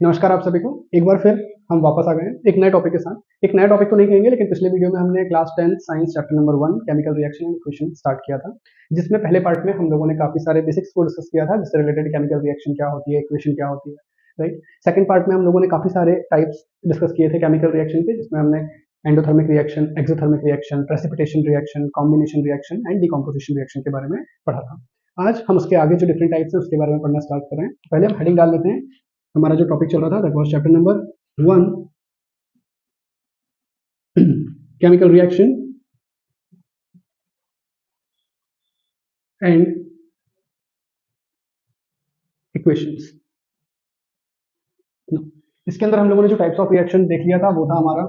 नमस्कार आप सभी को। एक बार फिर हम वापस आ गए हैं एक नए टॉपिक के साथ। एक नया टॉपिक तो नहीं कहेंगे, लेकिन पिछले वीडियो में हमने class 10 science chapter number 1 chemical reaction and equation start किया था, जिसमें पहले पार्ट में हम लोगों ने काफी सारे बेसिक्स को डिस्कस किया था, जिससे रिलेटेड केमिकल रिएक्शन क्या होती है, इक्वेशन क्या होती है, राइट। सेकंड पार्ट में हम लोगों ने काफी सारे टाइप्स डिस्कस किए थे केमिकल रिएक्शन के, जिसमें हमने endothermic reaction, exothermic reaction, precipitation reaction, combination reaction and decomposition reaction के बारे में पढ़ा था। आज हम उसके आगे जो डिफरेंट टाइप्स है उसके बारे में पढ़ना स्टार्ट कर रहे हैं। पहले हम हेडिंग डाल लेते हैं। हमारा जो टॉपिक चल रहा था that was chapter number 1 chemical reaction and equations। इसके अंदर हम लोगों ने जो टाइप्स ऑफ रिएक्शन देख लिया था वो था हमारा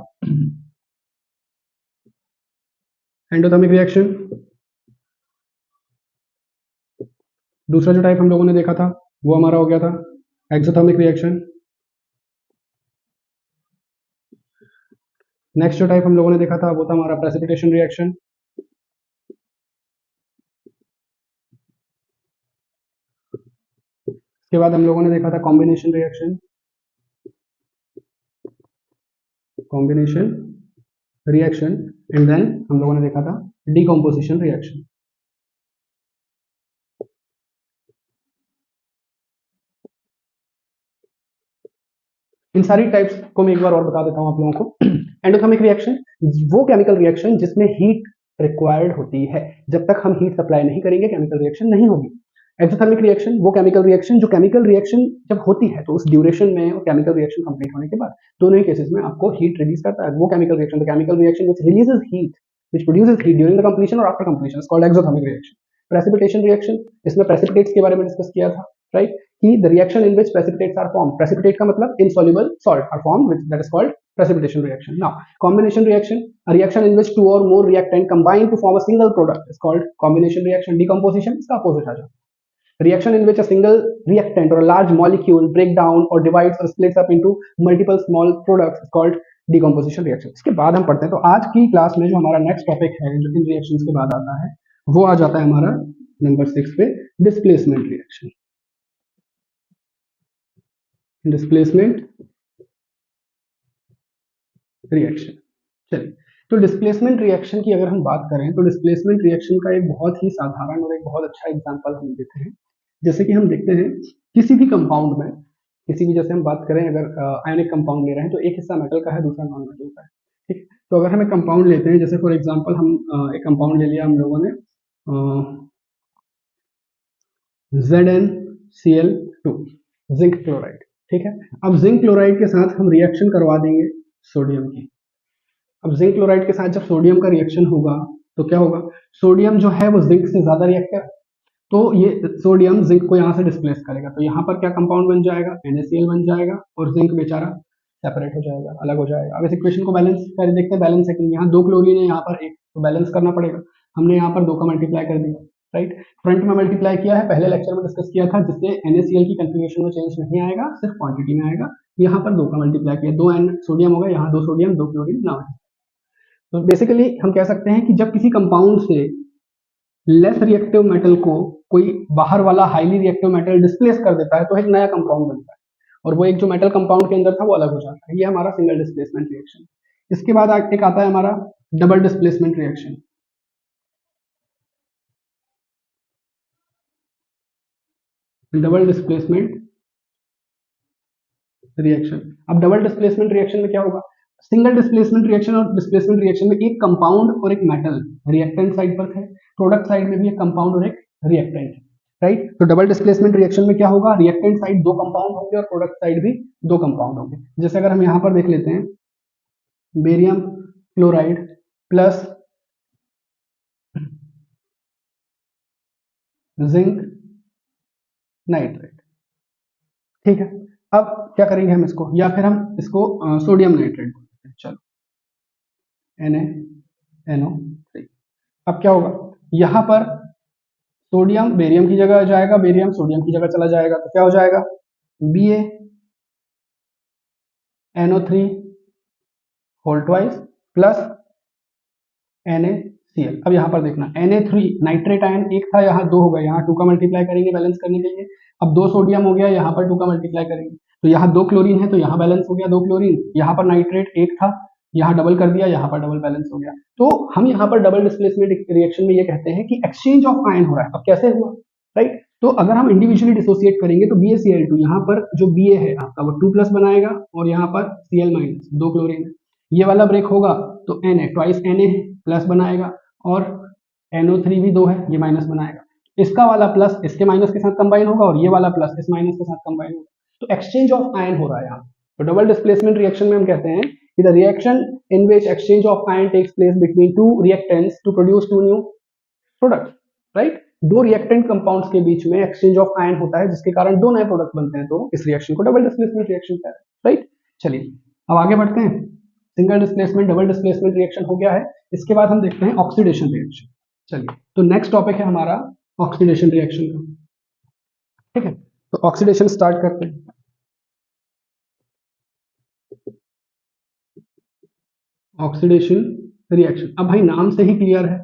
एंडोथर्मिक रिएक्शन। दूसरा जो टाइप हम लोगों ने देखा था वो हमारा हो गया था एक्सोथर्मिक रिएक्शन। नेक्स्ट जो टाइप हम लोगों ने देखा था वो था हमारा प्रेसिपिटेशन रिएक्शन। इसके बाद हम लोगों ने देखा था कॉम्बिनेशन रिएक्शन, एंड देन हम लोगों ने देखा था डिकम्पोजिशन रिएक्शन। इन सारी टाइप्स को मैं एक बार और बता देता हूं आप लोगों को। एंडोथर्मिक रिएक्शन वो केमिकल रिएक्शन जिसमें हीट रिक्वायर्ड होती है। जब तक हम हीट सप्लाई नहीं करेंगे केमिकल रिएक्शन नहीं होगी। एक्सोथर्मिक रिएक्शन वो केमिकल रिएक्शन जब होती है तो उस ड्यूरेशन में और केमिकल रिएक्शन कंप्लीट होने के बाद दोनों ही केसेस में आपको हीट रिलीज करता है। वो chemical reaction which releases heat, which produces heat during the completion और after completion is called exothermic reaction. Precipitation reaction, इसमें प्रेसिपिटेट्स के बारे में डिस्कस किया था, राइट, कि the reaction in which precipitates are formed, precipitate का मतलब insoluble salt are formed, which that is called precipitation reaction. Now combination reaction, a reaction in which two or more reactant combine to form a single product is called combination reaction. Decomposition इसका opposite आ जाता है। Reaction in which a single reactant or a large molecule break down or divides or splits up into multiple small products is called decomposition reaction. इसके बाद हम पढ़ते हैं। तो आज की क्लास में जो हमारा नेक्स्ट टॉपिक है जो इन रिएक्शंस के बाद आता है वो आ जाता है हमारा नंबर 6 पे, डिस्प्लेसमेंट रिएक्शन। Displacement reaction. चलिए, तो डिस्प्लेसमेंट रिएक्शन की अगर हम बात करें तो डिस्प्लेसमेंट रिएक्शन का एक बहुत ही साधारण और एक बहुत अच्छा एग्जांपल हम देते हैं। जैसे कि हम देखते हैं किसी भी कंपाउंड में, किसी भी, जैसे हम बात करें अगर आयनिक कंपाउंड ले रहे हैं तो एक हिस्सा मेटल का है दूसरा नॉन मेटल का है, ठीक। तो अगर हम एक कंपाउंड लेते हैं, जैसे फॉर एग्जांपल हम एक कंपाउंड ले लिया हम लोगों ने ZnCl2 जिंक क्लोराइड, ठीक है। अब जिंक क्लोराइड के साथ हम रिएक्शन करवा देंगे सोडियम की। अब जिंक क्लोराइड के साथ जब सोडियम का रिएक्शन होगा तो क्या होगा, सोडियम जो है वो जिंक से ज्यादा रिएक्टिव, तो ये सोडियम जिंक को यहाँ से डिस्प्लेस करेगा। तो यहाँ पर क्या कंपाउंड बन जाएगा, NaCl बन जाएगा और जिंक बेचारा सेपरेट हो जाएगा, अलग हो जाएगा। अब इस इक्वेशन को बैलेंस कर देखते हैं, बैलेंस है कि यहाँ 2 क्लोरीन है, यहाँ पर 1, तो बैलेंस करना पड़ेगा। हमने यहाँ पर 2 का मल्टीप्लाई कर दिया, राइट। फ्रंट में मल्टीप्लाई किया है, पहले लेक्चर में डिस्कस किया था, जिससे NaCl की कन्फिग्रेशन में चेंज नहीं आएगा, सिर्फ क्वांटिटी में आएगा। यहाँ पर 2 का मल्टीप्लाई किया, 2 N सोडियम होगा, यहाँ 2 सोडियम 2 क्लोरीन ना। तो बेसिकली हम कह सकते हैं कि जब किसी कंपाउंड से लेस रिएक्टिव मेटल को कोई बाहर वाला हाईली रिएक्टिव मेटल डिस्प्लेस कर देता है तो एक नया कंपाउंड बनता है, और वो एक जो मेटल कंपाउंड के अंदर था वो अलग हो जाता है। ये हमारा सिंगल डिस्प्लेसमेंट रिएक्शन। इसके बाद एक आता है हमारा double displacement reaction. Double displacement reaction. अब डबल डिस्प्लेसमेंट रिएक्शन में क्या होगा, सिंगल डिस्प्लेसमेंट रिएक्शन और डिस्प्लेसमेंट रिएक्शन में एक कंपाउंड और एक मेटल रिएक्टेंट साइड पर है, प्रोडक्ट साइड में भी एक कंपाउंड और एक रिएक्टेंट है, राइट। तो डबल डिस्प्लेसमेंट रिएक्शन में क्या होगा, रिएक्टेंट साइड 2 कंपाउंड होंगे और प्रोडक्ट साइड भी 2 कंपाउंड होंगे। जैसे अगर हम यहां पर देख लेते हैं, barium chloride plus zinc nitrate, ठीक है। अब क्या करेंगे हम इसको, या फिर हम इसको सोडियम नाइट्रेट बोलते हैं, चलो NaNO3। अब क्या होगा, यहां पर सोडियम बेरियम की जगह जाएगा, बेरियम सोडियम की जगह चला जाएगा, तो क्या हो जाएगा BaNO3 whole twice plus NaCl। अब यहां पर देखना Na3 नाइट्रेट आयन एक था, यहाँ 2 हो गया, यहाँ 2 का मल्टीप्लाई करेंगे बैलेंस करने के लिए। अब 2 सोडियम हो गया, यहाँ पर 2 का मल्टीप्लाई करेंगे, तो यहाँ 2 क्लोरीन है तो यहाँ बैलेंस हो गया 2 क्लोरीन, यहाँ पर नाइट्रेट 1 था, यहाँ डबल कर दिया, यहाँ पर डबल बैलेंस हो गया। तो हम यहाँ पर डबल डिस्प्लेसमेंट रिएक्शन में ये कहते हैं कि एक्सचेंज ऑफ आयन हो रहा है। अब कैसे हुआ, राइट? तो अगर हम इंडिविजुअली डिसोसिएट करेंगे तो BaCl2 यहाँ पर जो Ba है आपका वो 2 प्लस बनाएगा और यहाँ पर Cl माइनस 2 क्लोरीन है। ये वाला ब्रेक होगा तो Na ट्वाइस Na है प्लस बनाएगा और NO3 भी 2 है, ये माइनस बनाएगा। इसका वाला प्लस इसके माइनस के साथ कंबाइन होगा और ये वाला प्लस इस माइनस के साथ कंबाइन होगा। तो एक्सचेंज ऑफ आयन हो रहा है यहाँ। तो डबल डिस्प्लेसमेंट रिएक्शन में हम कहते हैं कि the reaction in which exchange of ion takes place between two reactants to produce two new product, right? दो रिएक्टेंट कंपाउंड्स के बीच में एक्सचेंज ऑफ आयन होता है जिसके कारण दो नए प्रोडक्ट बनते हैं, तो इस रिएक्शन को डबल डिस्प्लेसमेंट रिएक्शन कहते हैं, राइट? चलिए अब आगे बढ़ते हैं। Single displacement double displacement reaction हो गया है। इसके बाद हम देखते हैं ऑक्सीडेशन रिएक्शन। चलिए तो नेक्स्ट टॉपिक है हमारा ऑक्सीडेशन रिएक्शन का, ठीक है? तो ऑक्सीडेशन स्टार्ट करते हैं। ऑक्सीडेशन रिएक्शन, अब भाई नाम से ही क्लियर है,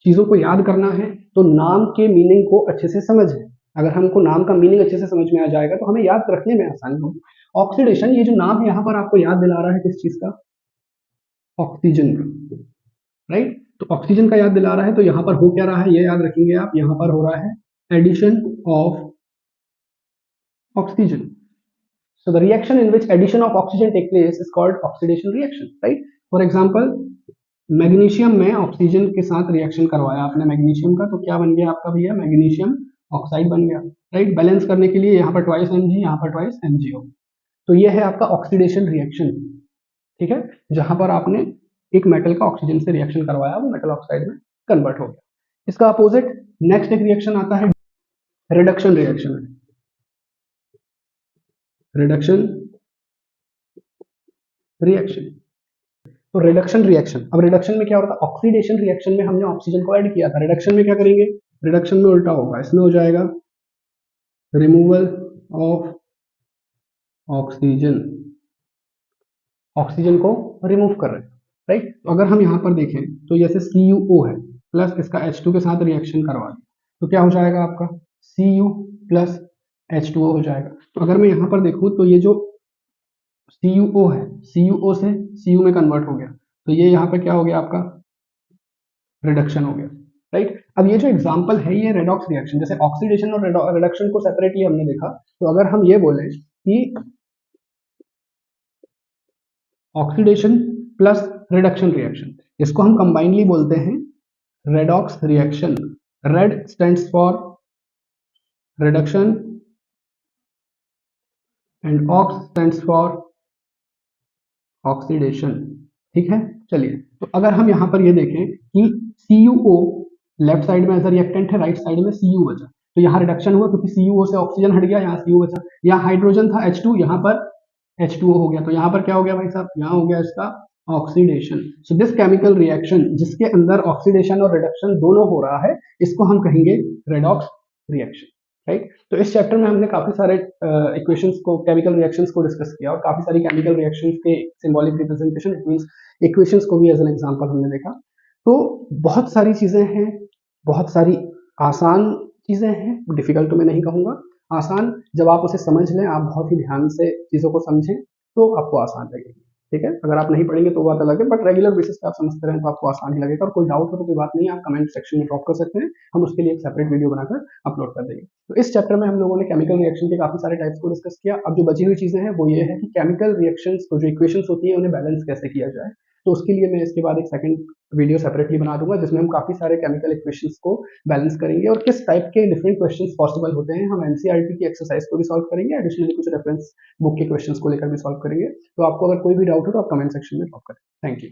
चीजों को याद करना है तो नाम के मीनिंग को अच्छे से समझें। अगर हमको नाम का मीनिंग अच्छे से समझ में आ जाएगा तो हमें याद रखने में आसानी होगी। ऑक्सीडेशन, ये जो नाम है यहाँ पर आपको याद दिला रहा है किस चीज का? ऑक्सीजन का, राइट? तो ऑक्सीजन का याद दिला रहा है, तो यहाँ पर हो क्या रहा है ये याद रखेंगे आप। यहाँ पर हो रहा है addition of oxygen. So the reaction in which addition of oxygen take place is called oxidation reaction, right? For example, magnesium में ऑक्सीजन के साथ रिएक्शन करवाया आपने मैग्नीशियम का, तो क्या बन गया आपका भैया? मैग्नीशियम ऑक्साइड बन गया, राइट? बैलेंस करने के लिए यहाँ पर ट्वाइस Mg, यहाँ पर ट्वाइस MgO। तो ये है आपका ऑक्सीडेशन रिएक्शन, ठीक है? जहां पर आपने एक मेटल का ऑक्सीजन से रिएक्शन करवाया, वो मेटल ऑक्साइड में कन्वर्ट हो गया। इसका अपोजिट नेक्स्ट एक रिएक्शन आता है रिडक्शन रिएक्शन। रिडक्शन रिएक्शन, तो रिडक्शन रिएक्शन, अब रिडक्शन में क्या होता है? ऑक्सीडेशन रिएक्शन में हमने ऑक्सीजन को ऐड किया था, रिडक्शन में क्या करेंगे? रिडक्शन में उल्टा होगा, इसमें हो जाएगा रिमूवल ऑफ ऑक्सीजन, ऑक्सीजन को रिमूव कर रहे हैं, राइट? तो अगर हम यहाँ पर देखें तो जैसे CuO है प्लस इसका H2 के साथ रिएक्शन करवा दें तो क्या हो जाएगा आपका? Cu प्लस H2O हो जाएगा। तो अगर मैं यहाँ पर देखूँ तो ये जो CuO है, CuO से Cu में कन्वर्ट हो गया, तो ये यहाँ पे क्या हो गया आपका? रिडक्शन हो गया, राइट? अब ये जो एग्जांपल है ये रेडॉक्स रिएक्शन, जैसे ऑक्सीडेशन और रिडक्शन को सेपरेटली हमने देखा, तो अगर हम ये बोले कि ऑक्सीडेशन प्लस रिडक्शन रिएक्शन, इसको हम कंबाइनली बोलते हैं redox reaction. Red stands for reduction and ox stands for oxidation, ठीक है? चलिए तो अगर हम यहाँ पर ये देखें कि CuO लेफ्ट साइड में एज अ रिएक्टेंट है, राइट साइड में Cu बचा, तो यहाँ रिडक्शन हुआ क्योंकि CuO से ऑक्सीजन हट गया, यहाँ Cu बचा। यहाँ हाइड्रोजन था H2, यहाँ पर H2O हो गया, तो यहाँ पर क्या हो गया भाई साहब? यहाँ हो गया इसका oxidation. So this chemical reaction जिसके अंदर ऑक्सीडेशन और रिडक्शन दोनों हो रहा है, इसको हम कहेंगे रेडॉक्स रिएक्शन, राइट? तो इस चैप्टर में हमने काफी सारे इक्वेशंस को, केमिकल रिएक्शंस को डिस्कस किया और काफी सारी केमिकल रिएक्शंस के symbolic representation, it means equations को भी एज एन एग्जांपल हमने देखा। तो बहुत सारी चीजें हैं, बहुत सारी आसान चीजें हैं, डिफिकल्ट तो मैं नहीं कहूंगा, आसान। जब आप उसे समझ लें, आप बहुत ही ध्यान से चीजों को समझें तो आपको आसान लगेगी, ठीक है? अगर आप नहीं पढ़ेंगे तो बात अलग है, बट रेगुलर बेसिस पे आप समझते रहें तो आपको आसान ही लगेगा। और कोई डाउट हो तो कोई बात नहीं, आप कमेंट सेक्शन में ड्रॉप कर सकते हैं, हम उसके लिए एक सेपरेट वीडियो बनाकर अपलोड कर देंगे। तो इस चैप्टर में हम लोगों ने केमिकल रिएक्शन के काफी सारे टाइप्स को डिस्कस किया। अब जो बची हुई चीजें हैं वो ये है कि केमिकल रिएक्शंस को जो इक्वेशंस होती है उन्हें बैलेंस कैसे किया जाए। तो उसके लिए मैं इसके बाद एक सेकंड वीडियो सेपरेटली बना दूंगा जिसमें हम काफी सारे केमिकल इक्वेशंस को बैलेंस करेंगे और किस टाइप के डिफरेंट क्वेश्चंस पॉसिबल होते हैं। हम एनसीईआरटी की एक्सरसाइज को भी सॉल्व करेंगे, एडिशनली कुछ रेफरेंस बुक के क्वेश्चंस को लेकर भी सॉल्व करेंगे। तो आपको अगर कोई भी डाउट हो तो आप कमेंट सेक्शन में ड्रॉप करें। Thank you.